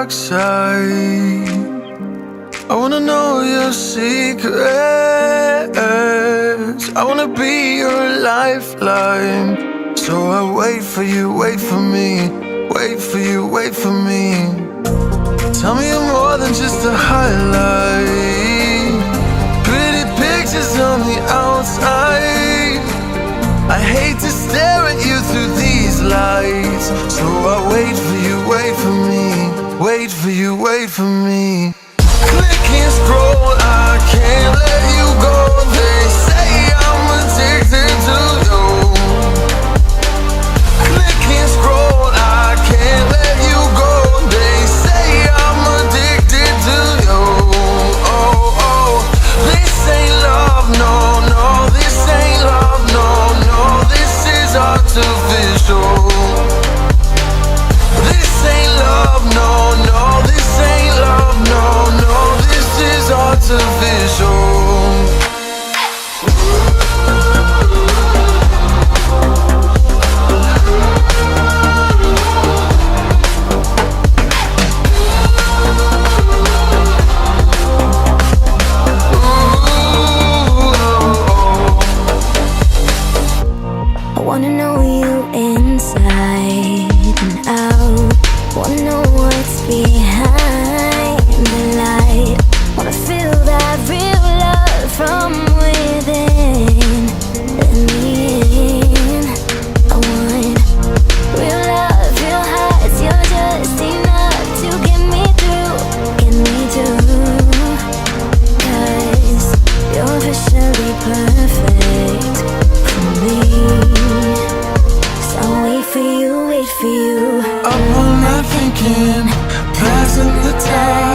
dark side. I wanna know your secrets. I wanna be your lifeline. So I wait for you, wait for me. Wait for you, wait for me. Tell me you're more than just a highlight. Pretty pictures on the outside. I hate to stare at you through these lights. So I wait for you, wait for me. Wait for you, wait for me. Click and scroll, I can't let you go. They say I'm addicted to you. Click and scroll, I can't let you go. They say I'm addicted to you. Oh, oh, this ain't love, no, no. This ain't love, no, no. This is artificial. This ain't love, no, no. This ain't love, no, no. This is artificial. behind the light. Wanna feel that real love from within. Let me in. I want real love, real hearts. You're just enough to get me through, get me through. 'Cause you're officially perfect for me. So I'll wait for you, wait for you. Up all night thinking, passing the time.